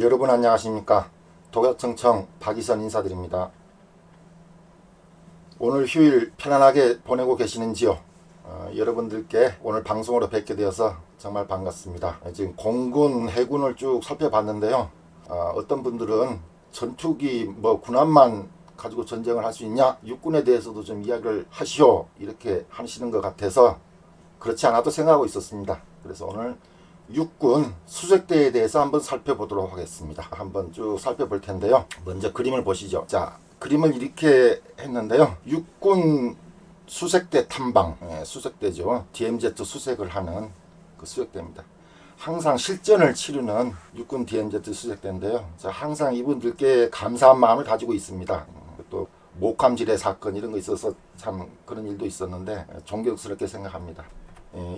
여러분 안녕하십니까. 독야청청 박이선 인사드립니다. 오늘 휴일 편안하게 보내고 계시는지요? 여러분들께 오늘 방송으로 뵙게 되어서 정말 반갑습니다. 지금 공군, 해군을 쭉 살펴봤는데요. 어떤 분들은 전투기 군함만 가지고 전쟁을 할 수 있냐? 육군에 대해서도 좀 이야기를 하시오. 이렇게 하시는 것 같아서 그렇지 않아도 생각하고 있었습니다. 그래서 오늘 육군 수색대에 대해서 한번 살펴보도록 하겠습니다. 한번 쭉 살펴볼 텐데요. 먼저 그림을 보시죠. 자, 그림을 이렇게 했는데요. 육군 수색대 탐방, 수색대죠. DMZ 수색을 하는 그 수색대입니다. 항상 실전을 치르는 육군 DMZ 수색대인데요. 자, 항상 이분들께 감사한 마음을 가지고 있습니다. 또 목함지뢰 사건 이런 거 있어서 참 그런 일도 있었는데 존경스럽게 생각합니다.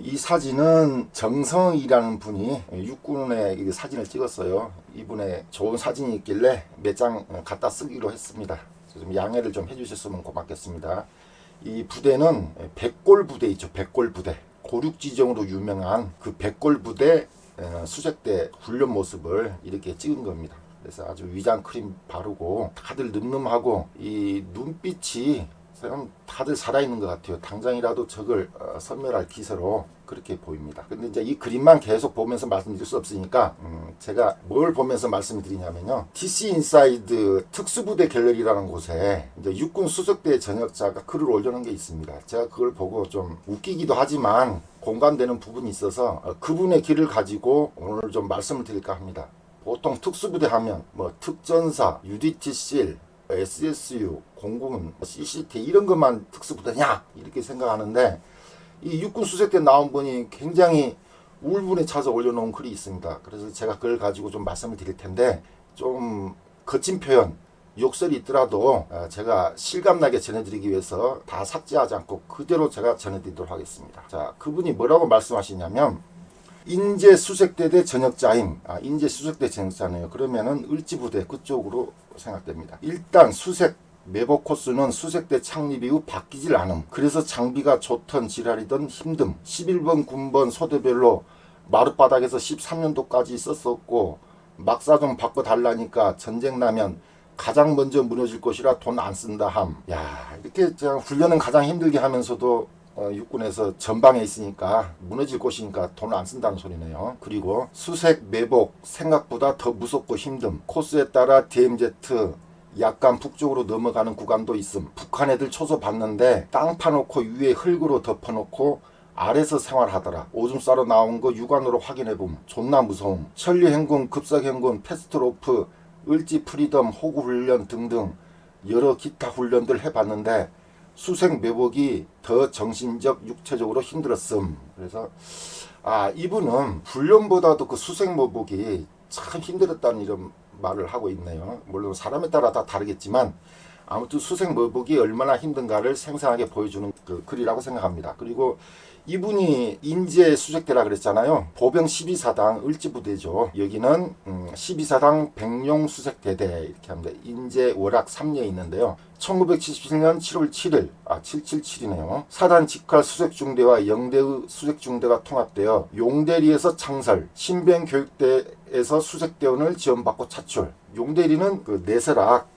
이 사진은 정성이라는 분이 육군의 사진을 찍었어요. 이분의 좋은 사진이 있길래 몇 장 갖다 쓰기로 했습니다. 좀 양해를 좀 해주셨으면 고맙겠습니다. 이 부대는 백골 부대 있죠. 백골 부대. 고륙지정으로 유명한 그 백골 부대 수색대 훈련 모습을 이렇게 찍은 겁니다. 그래서 아주 위장 크림 바르고 다들 늠름하고 이 눈빛이 다들 살아있는 것 같아요. 당장이라도 적을 섬멸할 기세로 그렇게 보입니다. 근데 이제 이 그림만 계속 보면서 말씀드릴 수 없으니까 제가 뭘 보면서 말씀을 드리냐면요. DC 인사이드 특수부대 갤러리라는 곳에 이제 육군 수색대 전역자가 글을 올려놓은 게 있습니다. 제가 그걸 보고 좀 웃기기도 하지만 공감되는 부분이 있어서 그분의 글을 가지고 오늘 좀 말씀을 드릴까 합니다. 보통 특수부대 하면 특전사, UDTC, SSU, 공군, CCT 이런 것만 특수부대냐 이렇게 생각하는데 이 육군 수색대 나온 분이 굉장히 울분에 차서 올려놓은 글이 있습니다. 그래서 제가 그걸 가지고 좀 말씀을 드릴 텐데 좀 거친 표현, 욕설이 있더라도 제가 실감나게 전해드리기 위해서 다 삭제하지 않고 그대로 제가 전해드리도록 하겠습니다. 자, 그분이 뭐라고 말씀하시냐면 인제 수색대대 전역자임. 인제 수색대 전역자네요. 그러면은 을지부대 그쪽으로 생각됩니다. 일단 수색 매복 코스는 수색대 창립 이후 바뀌질 않음. 그래서 장비가 좋던 지랄이던 힘듦. 11번 군번 소대별로 마룻바닥에서 13년도까지 썼었고 막사 좀 바꿔달라니까 전쟁 나면 가장 먼저 무너질 것이라 돈 안 쓴다 함. 야, 이렇게 훈련은 가장 힘들게 하면서도 육군에서 전방에 있으니까 무너질 곳이니까 돈을 안 쓴다는 소리네요. 그리고 수색 매복 생각보다 더 무섭고 힘듦. 코스에 따라 DMZ 약간 북쪽으로 넘어가는 구간도 있음. 북한 애들 초소 봤는데 땅 파놓고 위에 흙으로 덮어놓고 아래서 생활하더라. 오줌 싸러 나온 거 육안으로 확인해봄. 존나 무서움. 천리행군, 급석행군, 패스트로프, 을지 프리덤, 호구훈련 등등 여러 기타 훈련들 해봤는데 수색 매복이 더 정신적, 육체적으로 힘들었음. 그래서 이분은 훈련보다도 그 수색 매복이 참 힘들었다는 이런 말을 하고 있네요. 물론 사람에 따라 다 다르겠지만 아무튼 수색 매복이 얼마나 힘든가를 생생하게 보여주는 그 글이라고 생각합니다. 그리고 이분이 인제 수색대라 그랬잖아요. 보병 12사당 을지부대죠. 여기는 12사당 백룡 수색대대 이렇게 합니다. 인제 월악 3리에 있는데요. 1977년 7월 7일 777이네요. 사단 직할 수색중대와 영대의 수색중대가 통합되어 용대리에서 창설, 신병교육대에서 수색대원을 지원받고 차출. 용대리는 그 내설악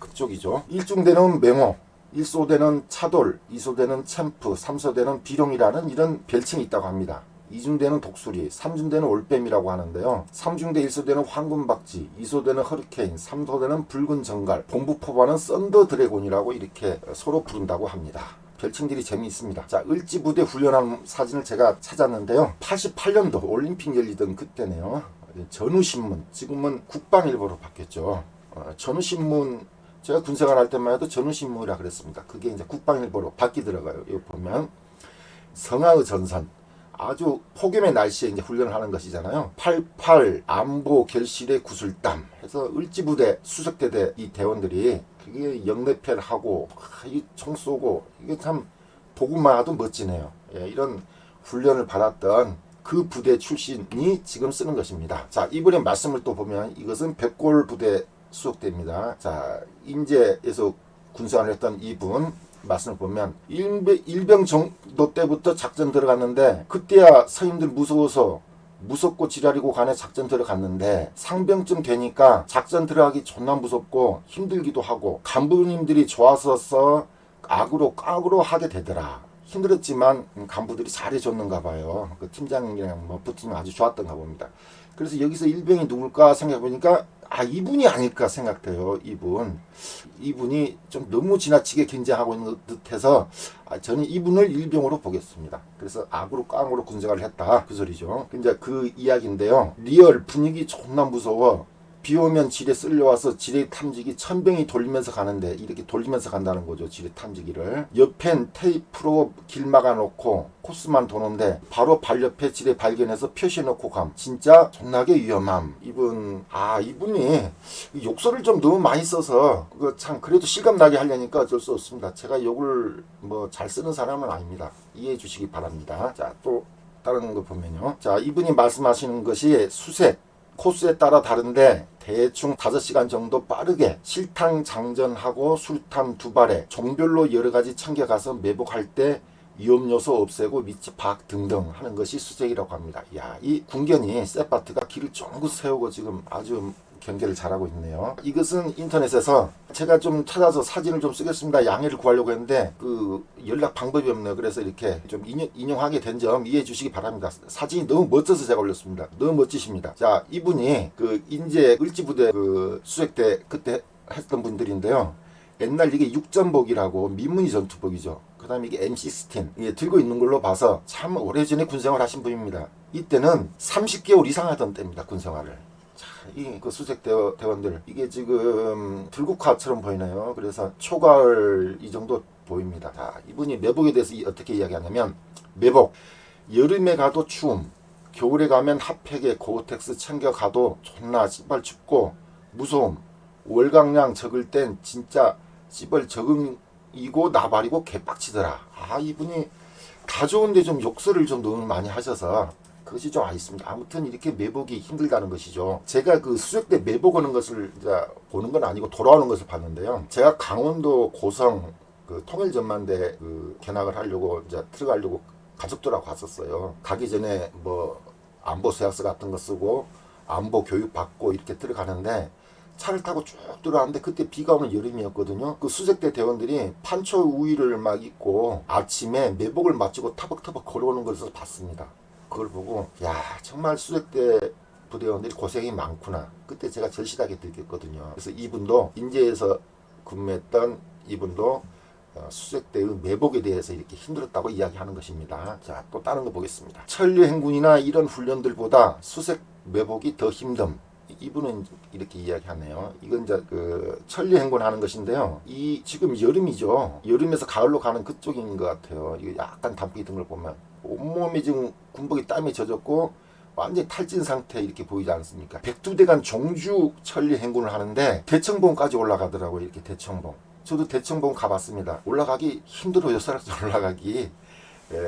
그쪽이죠. 1중대는 맹호, 1소대는 차돌, 2소대는 챔프, 3소대는 비룡이라는 이런 별칭이 있다고 합니다. 2중대는 독수리, 3중대는 올빼미라고 하는데요. 3중대 1소대는 황금박쥐, 2소대는 허리케인, 3소대는 붉은 정갈, 본부포반은 썬더 드래곤이라고 이렇게 서로 부른다고 합니다. 별칭들이 재미있습니다. 자, 을지부대 훈련한 사진을 제가 찾았는데요. 88년도 올림픽 열리던 그때네요. 전우신문, 지금은 국방일보로 바뀌었죠. 전우신문 제가 군생활 할 때만 해도 전우신문이라 그랬습니다. 그게 이제 국방일보로 바뀌더라고요. 여기 보면 성하의 전선, 아주 폭염의 날씨에 이제 훈련을 하는 것이잖아요. 88 안보 결실의 구슬땀 해서 을지부대 수색대대 이 대원들이 그게 영내패를 하고 총 쏘고 이게 참 보고만 해도 멋지네요. 이런 훈련을 받았던 그 부대 출신이 지금 쓰는 것입니다. 자, 이번에 말씀을 또 보면 이것은 백골 부대 수색대입니다. 자, 인제에서 군생활을 했던 이분 말씀을 보면 일병 정도 때부터 작전 들어갔는데 그때야 선임들 무서워서 무섭고 지랄이고 간에 작전 들어갔는데 상병쯤 되니까 작전 들어가기 존나 무섭고 힘들기도 하고 간부님들이 좋아서 악으로 깡으로 하게 되더라. 힘들었지만 간부들이 잘해줬는가 봐요. 그 팀장이랑 뭐 붙으면 아주 좋았던가 봅니다. 그래서 여기서 일병이 누굴까 생각해보니까 이분이 아닐까 생각돼요. 이분이 좀 너무 지나치게 긴장하고 있는 듯해서 저는 이분을 일병으로 보겠습니다. 그래서 악으로 깡으로 군생활을 했다 그 소리죠. 이제 그 이야기인데요. 리얼 분위기 존나 무서워. 비 오면 지뢰 쓸려와서 지뢰 탐지기 천병이 돌리면서 가는데 이렇게 돌리면서 간다는 거죠. 지뢰 탐지기를. 옆엔 테이프로 길 막아놓고 코스만 도는데 바로 발 옆에 지뢰 발견해서 표시해놓고 감. 진짜 존나게 위험함. 이분이 욕설을 좀 너무 많이 써서 참 그래도 실감나게 하려니까 어쩔 수 없습니다. 제가 욕을 뭐 잘 쓰는 사람은 아닙니다. 이해해 주시기 바랍니다. 자, 또 다른 거 보면요. 자, 이분이 말씀하시는 것이 수색. 코스에 따라 다른데 대충 5시간 정도 빠르게 실탕 장전하고 술탄 2발에 종별로 여러가지 챙겨가서 매복할 때 위험요소 없애고 위치 파악 등등 하는 것이 수색이라고 합니다. 이 군견이 세파트가 길을 쫑긋 세우고 지금 아주 경계를 잘하고 있네요. 이것은 인터넷에서 제가 좀 찾아서 사진을 좀 쓰겠습니다. 양해를 구하려고 했는데 그 연락 방법이 없네요. 그래서 이렇게 좀 인용하게 된 점 이해해 주시기 바랍니다. 사진이 너무 멋져서 제가 올렸습니다. 너무 멋지십니다. 자, 이분이 그 인제 을지부대 그 수색 때 그때 했던 분들인데요. 옛날 이게 육전복이라고 미문이 전투복이죠. 그 다음에 이게 M16 이게 들고 있는 걸로 봐서 참 오래전에 군생활 하신 분입니다. 이때는 30개월 이상 하던 때입니다. 군생활을. 그 수색 대원들 이게 지금 들국화처럼 보이네요. 그래서 초가을 이 정도 보입니다. 자, 이분이 매복에 대해서 어떻게 이야기하냐면 매복 여름에 가도 추움 겨울에 가면 핫팩에 고어텍스 챙겨가도 존나 씨발 춥고 무서움 월강량 적을 땐 진짜 씨발 적응이고 나발이고 개빡치더라. 이분이 다 좋은데 좀 욕설을 좀 너무 많이 하셔서 그것이 좀 있습니다. 아무튼 이렇게 매복이 힘들다는 것이죠. 제가 그 수색 때 매복 오는 것을 이제 보는 건 아니고 돌아오는 것을 봤는데요. 제가 강원도 고성 그 통일전만대 그 견학을 하려고 이제 들어가려고 가족들하고 갔었어요. 가기 전에 뭐 안보 서약서 같은 거 쓰고 안보 교육 받고 이렇게 들어가는데 차를 타고 쭉 들어가는데 그때 비가 오는 여름이었거든요. 그 수색대 대원들이 판초 우위를 막 입고 아침에 매복을 마치고 터벅터벅 걸어오는 것을 봤습니다. 그걸 보고 정말 수색대 부대원들이 고생이 많구나. 그때 제가 절실하게 느꼈거든요. 그래서 이분도 인제에서 근무했던 이분도 수색대의 매복에 대해서 이렇게 힘들었다고 이야기하는 것입니다. 자, 또 다른 거 보겠습니다. 천리행군이나 이런 훈련들보다 수색 매복이 더 힘듦. 이분은 이렇게 이야기하네요. 이건 이제 그 천리행군 하는 것인데요. 이 지금 여름이죠. 여름에서 가을로 가는 그쪽인 것 같아요. 이거 약간 단풍이 든 걸 보면 온몸이 지금 군복이 땀이 젖었고 완전히 탈진 상태 이렇게 보이지 않습니까? 백두대간 종주 천리행군을 하는데 대청봉까지 올라가더라고요. 이렇게 대청봉. 저도 대청봉 가봤습니다. 올라가기 힘들어요. 사람들 올라가기.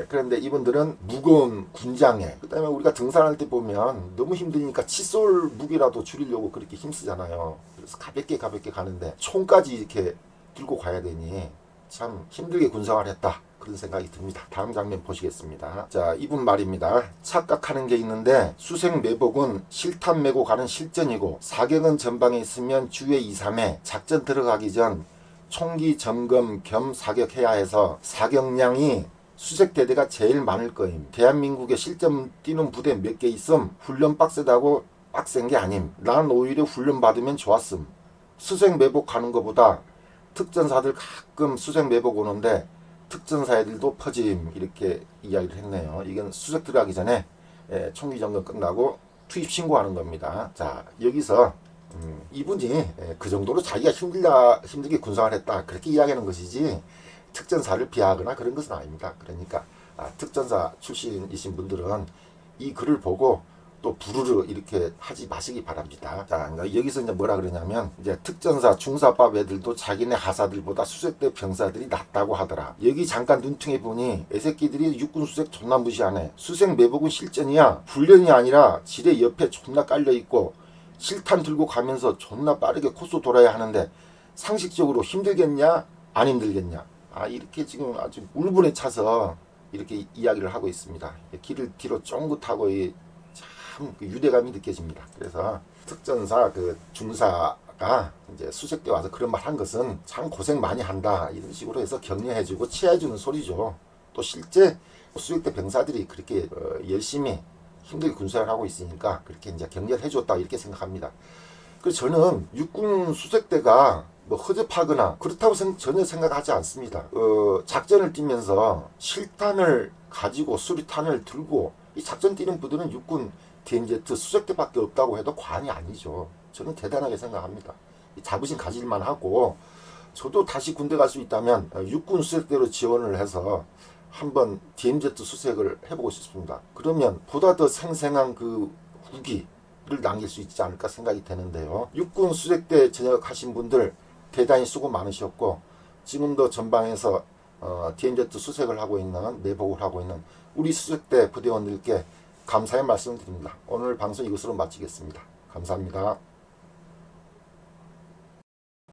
그런데 이분들은 무거운 군장에 그 다음에 우리가 등산할 때 보면 너무 힘드니까 칫솔 무게라도 줄이려고 그렇게 힘쓰잖아요. 그래서 가볍게 가는데 총까지 이렇게 들고 가야 되니 참 힘들게 군생활을 했다 그런 생각이 듭니다. 다음 장면 보시겠습니다. 자, 이분 말입니다. 착각하는 게 있는데 수색 매복은 실탄 메고 가는 실전이고 사격은 전방에 있으면 주에 2, 3회 작전 들어가기 전 총기 점검 겸 사격해야 해서 사격량이 수색대대가 제일 많을 거임. 대한민국에 실전 뛰는 부대 몇 개 있음. 훈련 빡세다고 빡센 게 아님. 난 오히려 훈련 받으면 좋았음. 수색 매복 가는 것보다 특전사들 가끔 수색 매복 오는데 특전사 애들도 퍼짐 이렇게 이야기를 했네요. 이건 수색 들어가기 전에 총기 점검 끝나고 투입 신고하는 겁니다. 자, 여기서 이분이 그 정도로 자기가 힘들게 군생활을 했다 그렇게 이야기하는 것이지 특전사를 비하하거나 그런 것은 아닙니다. 그러니까 특전사 출신이신 분들은 이 글을 보고 또 부르르 이렇게 하지 마시기 바랍니다. 자, 여기서 이제 뭐라 그러냐면 이제 특전사 중사밥 애들도 자기네 하사들보다 수색대 병사들이 낫다고 하더라. 여기 잠깐 눈팅해 보니 애새끼들이 육군 수색 존나 무시하네. 수색 매복은 실전이야. 훈련이 아니라 지뢰 옆에 존나 깔려 있고 실탄 들고 가면서 존나 빠르게 코스 돌아야 하는데 상식적으로 힘들겠냐? 안 힘들겠냐? 이렇게 지금 아주 울분에 차서 이렇게 이야기를 하고 있습니다. 길을 뒤로 쫑긋하고 참 유대감이 느껴집니다. 그래서 특전사 그 중사가 이제 수색대 와서 그런 말 한 것은 참 고생 많이 한다 이런 식으로 해서 격려해주고 치해주는 소리죠. 또 실제 수색대 병사들이 그렇게 열심히 힘들게 군사를 하고 있으니까 그렇게 이제 격려를 해줬다 이렇게 생각합니다. 그래서 저는 육군 수색대가 뭐 허접하거나 그렇다고 전혀 생각하지 않습니다. 작전을 뛰면서 실탄을 가지고 수리탄을 들고 이 작전 뛰는 부대는 육군 DMZ 수색대밖에 없다고 해도 과언이 아니죠. 저는 대단하게 생각합니다. 자부심 가질만 하고 저도 다시 군대 갈 수 있다면 육군 수색대로 지원을 해서 한번 DMZ 수색을 해보고 싶습니다. 그러면 보다 더 생생한 그 후기를 남길 수 있지 않을까 생각이 되는데요. 육군 수색대 전역하신 분들 대단히 수고 많으셨고 지금도 전방에서 DMZ 수색을 하고 있는 매복을 하고 있는 우리 수색대 부대원들께 감사의 말씀을 드립니다. 오늘 방송 이것으로 마치겠습니다. 감사합니다.